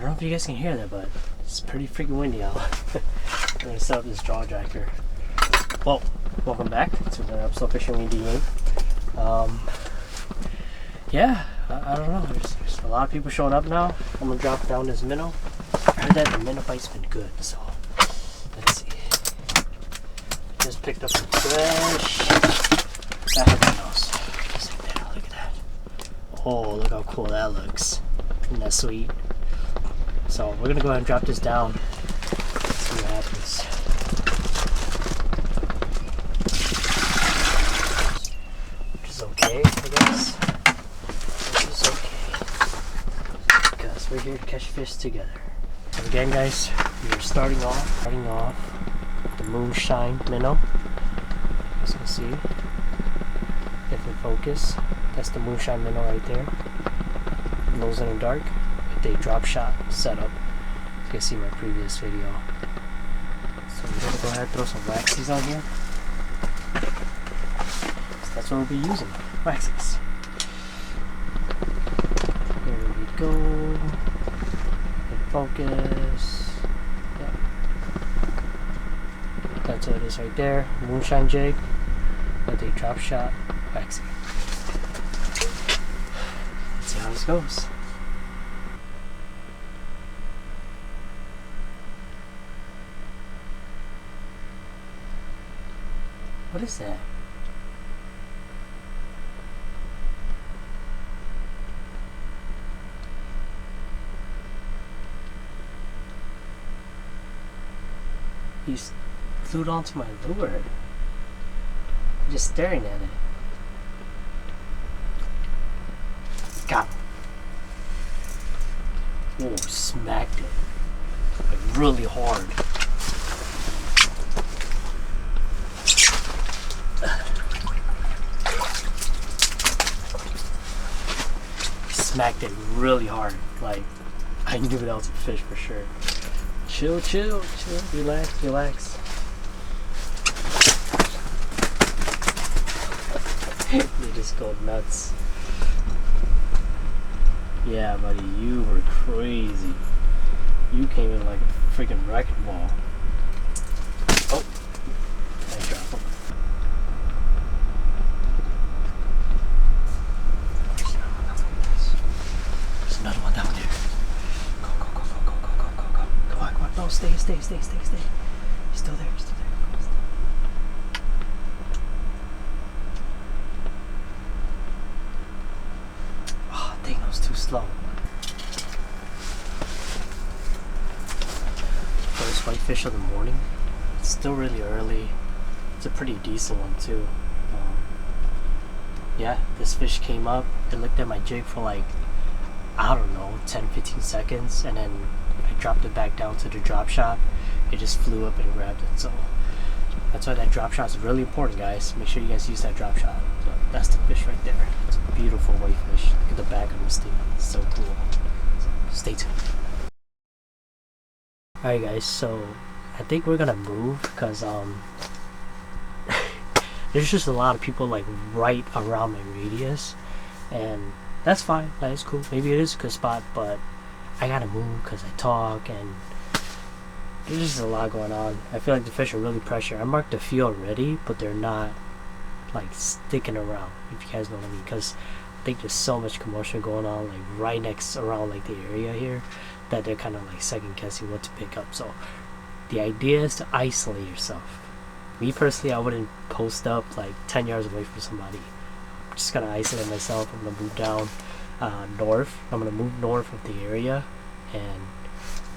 don't know if you guys can hear that, but it's pretty freaking windy out. I'm gonna set up this jaw jacker. Well, welcome back to another episode of Fishing with DYang. Yeah, I don't know. There's a lot of people showing up now. I'm gonna drop down this minnow. I heard that the minnow bite's been good, so let's see. Just picked up some fresh back of minnows. Just like that. Look at that. Oh, look how cool that looks. Isn't that sweet? So we're gonna go ahead and drop this down. See what happens. Which is okay, I guess. Which is okay. Because we're here to catch fish together. And again, guys, we're starting off with the moonshine minnow. As you can see, if we focus, that's the moonshine minnow right there. Glows in the dark. With a drop shot setup. You can see my previous video. So we're gonna go ahead and throw some waxies on here. So that's what we'll be using. Waxies. Here we go. And focus. Yeah. That's what it is right there. Moonshine jig with a drop shot waxie. Let's see how this goes. What is that? He's glued onto my lure. I'm just staring at it. Got him. Oh, smacked it. Like really hard. Smacked it really hard. Like, I knew that was a fish for sure. Chill, chill, chill. Relax, relax. You just go nuts. Yeah, buddy, you were crazy. You came in like a freaking wrecking ball. Oh, I dropped him. Another one down there. Go, go, go, go, go, go, go, go, go. Come on, come on. No, stay. He's still there, he's still there. Oh, dang, that was too slow. First whitefish of the morning. It's still really early. It's a pretty decent one too. Yeah, this fish came up. It looked at my jig for like, I don't know, 10-15 seconds, and then I dropped it back down to the drop shot. It just flew up and grabbed it. So that's why that drop shot is really important, guys. Make sure you guys use that drop shot. So that's the fish right there. It's a beautiful whitefish. Look at the back of this thing. It's so cool. So stay tuned. Alright guys, so I think we're gonna move because there's just a lot of people like right around my radius, and that's fine, that is cool. Maybe it is a good spot, but I gotta move because I talk and there's just a lot going on. I feel like the fish are really pressured. I marked a few already, but they're not like sticking around, if you guys know what I mean, because I think there's so much commotion going on like right next around like the area here that they're kind of like second guessing what to pick up. So the idea is to isolate yourself. Me personally, I wouldn't post up like 10 yards away from somebody. Just gonna isolate myself. I'm gonna move down north. I'm gonna move north of the area and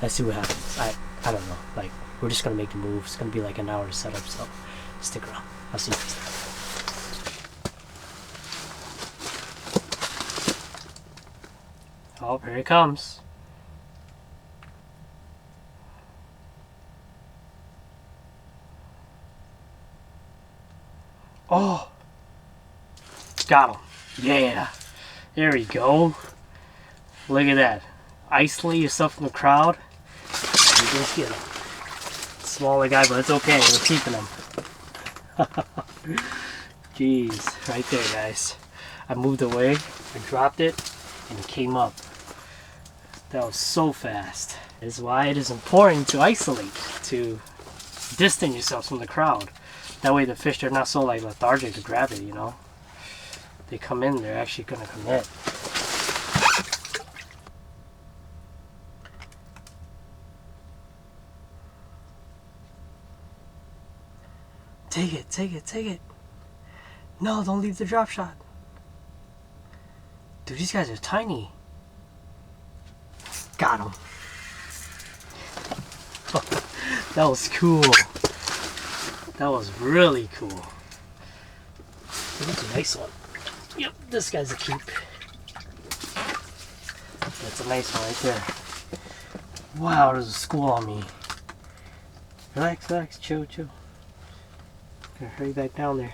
let's see what happens. I don't know, like we're just gonna make the move. It's gonna be like an hour setup, so stick around. I'll see you guys there. Oh, here it comes. Oh, got him. Yeah, there we go. Look at that. Isolate yourself from the crowd. You just get him. Smaller guy, but it's okay. We're keeping him. Jeez, right there, guys. I moved away, I dropped it, and it came up. That was so fast. This is why it is important to isolate, to distance yourself from the crowd. That way the fish are not so like lethargic to grab it, you know. They come in, they're actually gonna commit. Take it, take it, take it. No, don't leave the drop shot. Dude, these guys are tiny. Got him. That was cool. That was really cool. That's a nice one. Yep, this guy's a keep. That's a nice one right there. Wow, there's a school on me. Relax, relax, chill, chill. Gonna hurry back down there.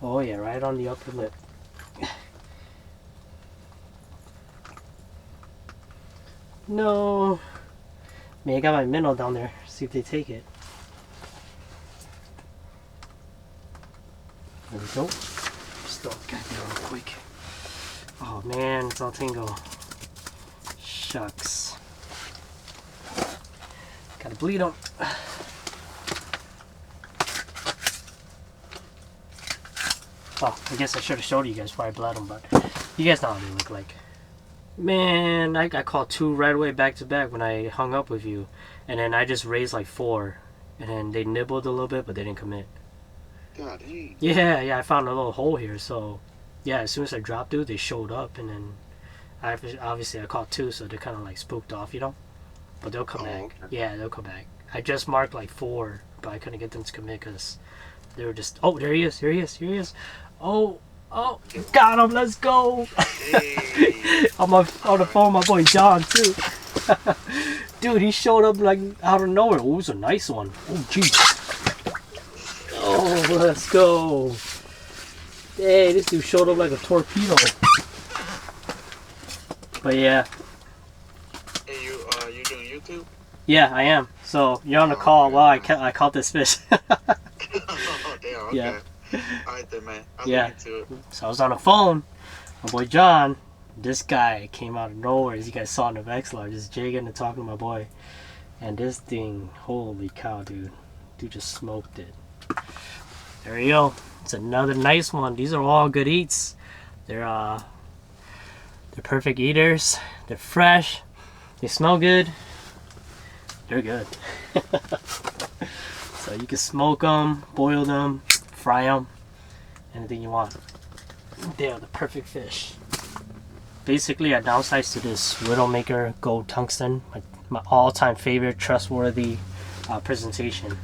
Oh yeah, right on the upper lip. No. Man, I got my minnow down there. See if they take it. There we go. Still got there real quick. Oh man, it's all tingle. Shucks. Gotta bleed them. Oh, I guess I should have showed you guys before I bled them, but you guys know what they look like. Man, I caught 2 right away back to back when I hung up with you. And then I just raised like 4. And then they nibbled a little bit, but they didn't commit. God dang. Yeah, I found a little hole here. So, yeah, as soon as I dropped it, they showed up. And then, obviously, I caught 2, so they're kind of like spooked off, you know? But they'll come back. Okay. Yeah, they'll come back. I just marked like 4, but I couldn't get them to commit because they were just... Oh, there he is, here he is, here he is. Oh, got him, let's go. Hey. I'm on the phone with my boy John too. Dude, he showed up like out of nowhere. Oh, it was a nice one. Oh, jeez. Oh, let's go. Hey, this dude showed up like a torpedo. But yeah. Hey, you doing YouTube? Yeah, I am. So you're on the call while I caught this fish. Oh, damn, okay. Yeah. Alright then, man. I'll Yeah. look into it. So I was on the phone. My boy John, this guy came out of nowhere, as you guys saw in the Vexlar, just jigging and talking to my boy. And this thing, holy cow, dude. Dude just smoked it. There you go. It's another nice one. These are all good eats. They're perfect eaters. They're fresh. They smell good. They're good. So you can smoke them, boil them, fry them, anything you want. They are the perfect fish. Basically, I downsized to this Widowmaker Gold Tungsten, my all-time favorite, trustworthy presentation.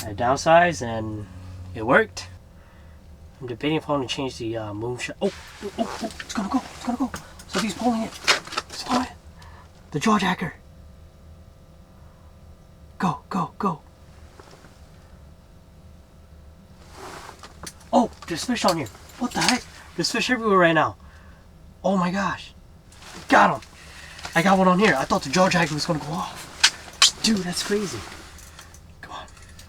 I downsized and it worked. I'm debating if I want to change the moonshot. Oh, it's gonna go, it's gonna go. Somebody's pulling it. It's pulling it. The jawjacker. Go, go, go. Oh, there's fish on here. What the heck? There's fish everywhere right now. Oh my gosh. Got him. I got one on here. I thought the jawjacker was going to go off. Dude, that's crazy. Come on.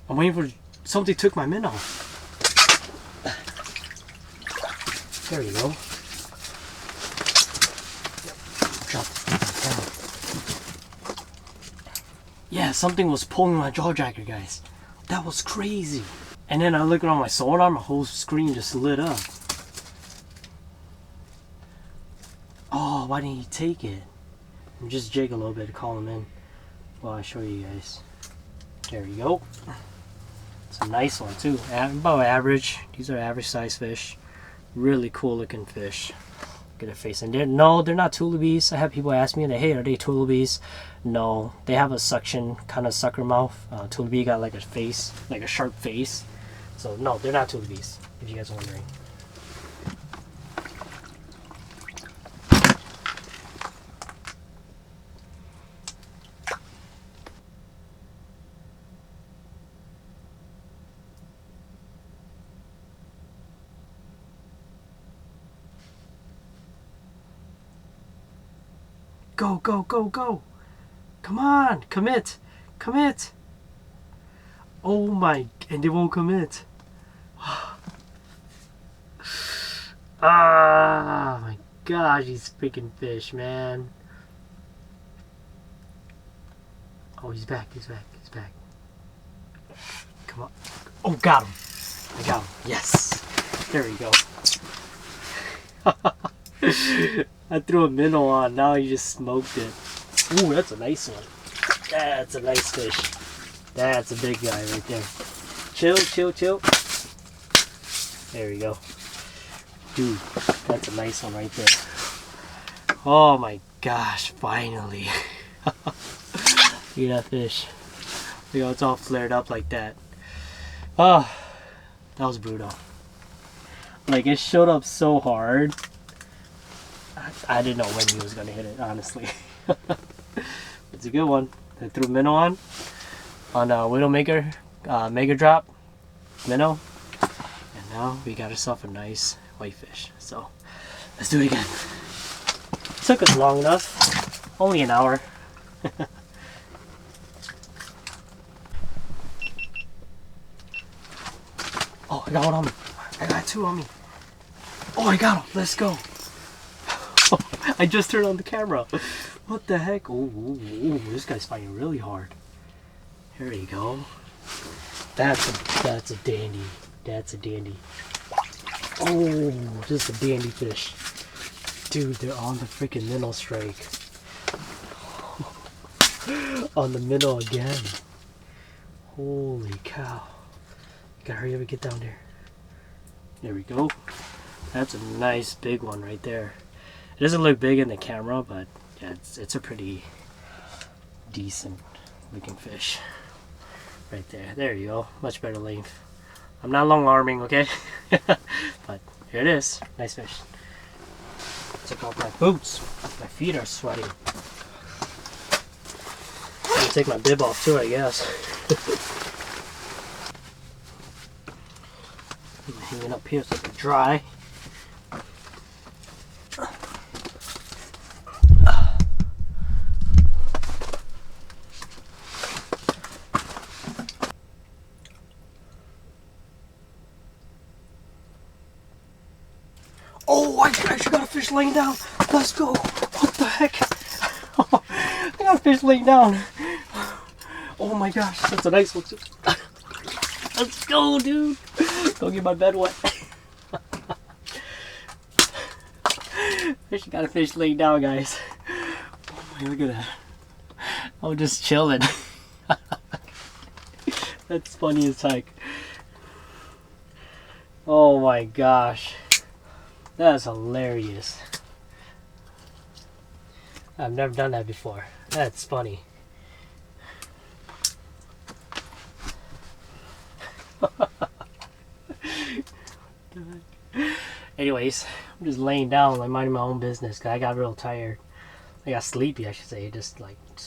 I'm waiting for... Somebody took my minnow. There you go. Drop it down. Yeah, something was pulling my jawjacker, guys. That was crazy. And then I look on my sonar, my whole screen just lit up. Oh, why didn't he take it? Just jig a little bit to call him in while I show you guys. There you go. It's a nice one too. About average. These are average size fish. Really cool looking fish. Look at their face. And they're not tulibies. I have people ask me, hey, are they tulibies? No, they have a suction kind of sucker mouth. Tulibee got like a face, like a sharp face. So no, they're not tulibies, if you guys are wondering. Go, go, go, go. Come on, commit. Commit. Oh my, and they won't commit. Ah, my gosh, these freaking fish, man. Oh, he's back, he's back, he's back. Come on. Oh, got him. I got him. Yes. There we go. I threw a minnow on. Now he just smoked it. Ooh, that's a nice one. That's a nice fish. That's a big guy right there. Chill, chill, chill. There we go. Dude, that's a nice one right there. Oh my gosh, finally. Look at that fish. Look how it's all flared up like that. Oh, that was brutal. Like, it showed up so hard. I didn't know when he was going to hit it, honestly. It's a good one. I threw minnow on Widowmaker, Mega Drop minnow. And now we got ourselves a nice whitefish. So, let's do it again. Took us long enough. Only an hour. Oh, I got one on me. I got two on me. Oh, I got him. Let's go. I just turned on the camera. What the heck? Oh, this guy's fighting really hard. There you go. That's a dandy. That's a dandy. Oh, just a dandy fish. Dude, they're on the freaking minnow strike. On the minnow again. Holy cow. Gotta hurry up and get down there. There we go. That's a nice big one right there. It doesn't look big in the camera, but yeah, it's a pretty decent looking fish. Right there. There you go. Much better length. I'm not long arming, okay? But here it is. Nice fish. Check out my boots. My feet are sweating. I'm gonna take my bib off too, I guess. I'm hanging up here so it can dry. Oh, I actually got a fish laying down. Let's go. What the heck? I got a fish laying down. Oh my gosh, that's a nice one. Let's go, dude. Don't get my bed wet. Actually got a fish laying down, guys. Oh my, look at that. I'm just chilling. That's funny as heck. Oh my gosh. That's hilarious. I've never done that before. That's funny. Anyways, I'm just laying down, like minding my own business. Cause I got real tired. I got sleepy, I should say. Just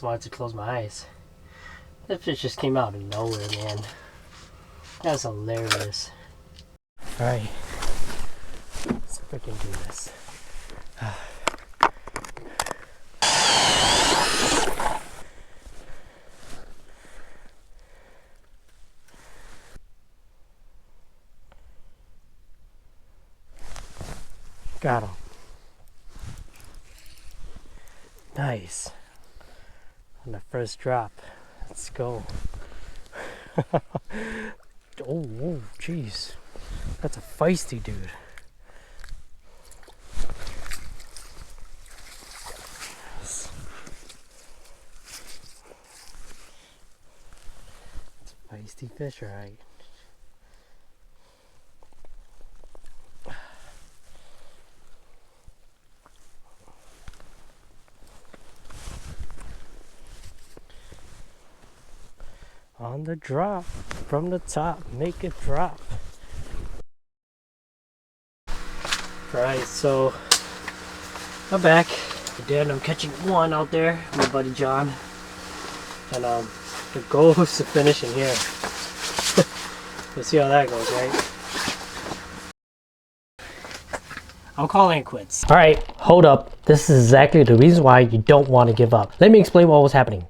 wanted to close my eyes. That fish just came out of nowhere, man. That's hilarious. All right. Let's freaking do this. Got him. Nice. On the first drop. Let's go. Oh, jeez. That's a feisty dude. It's a feisty fish, right? On the drop, from the top, make it drop. Alright, so I'm back. Again, I'm catching one out there, my buddy John. And the goal is to finish in here. We'll see how that goes, right? I'm calling it quits. Alright, hold up. This is exactly the reason why you don't want to give up. Let me explain what was happening.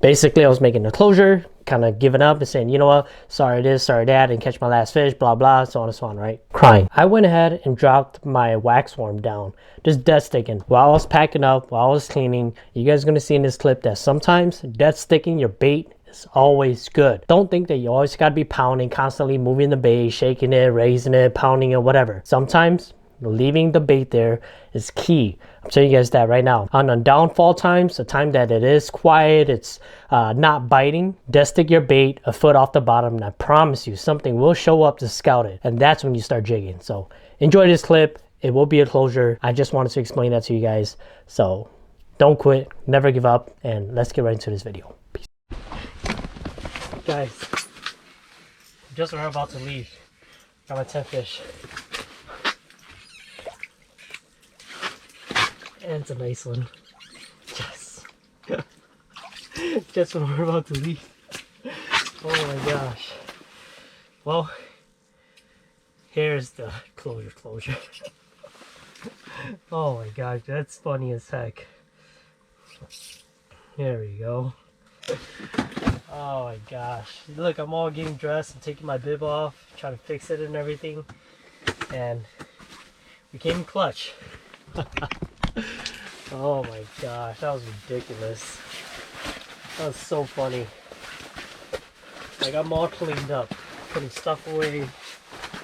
Basically, I was making a closure, kind of giving up and saying, you know what, sorry this, sorry that, didn't catch my last fish, blah, blah, so on and so on, right? Crying. I went ahead and dropped my wax worm down, just dead sticking. While I was packing up, while I was cleaning, you guys are going to see in this clip that sometimes dead sticking your bait is always good. Don't think that you always got to be pounding, constantly moving the bait, shaking it, raising it, pounding it, whatever. Sometimes leaving the bait there is key. I'm telling you guys that right now. On the downfall times, the time that it is quiet, it's not biting, dead stick your bait a foot off the bottom, and I promise you something will show up to scout it, and that's when you start jigging. So enjoy this clip. It will be a closure. I just wanted to explain that to you guys. So don't quit, never give up, and let's get right into this video. Peace. Guys, just we're about to leave. Got my 10 fish. And it's a nice one. Yes. Just when we're about to leave. Oh my gosh. Well, here's the closure. Oh my gosh, that's funny as heck. There we go. Oh my gosh. Look, I'm all getting dressed and taking my bib off, trying to fix it and everything. And we came clutch. Oh my gosh, that was ridiculous. That was so funny. Like, I'm all cleaned up, putting stuff away,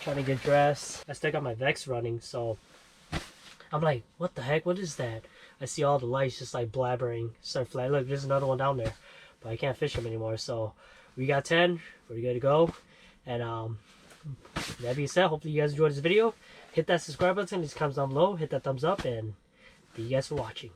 trying to get dressed. I still got my Vex running, so I'm like, what the heck, what is that? I see all the lights just like blabbering, start flying. Look, there's another one down there, but I can't fish them anymore. So we got 10, we're good to go. And that being said, hopefully you guys enjoyed this video. Hit that subscribe button, these comments down below, hit that thumbs up, and thank you guys for watching.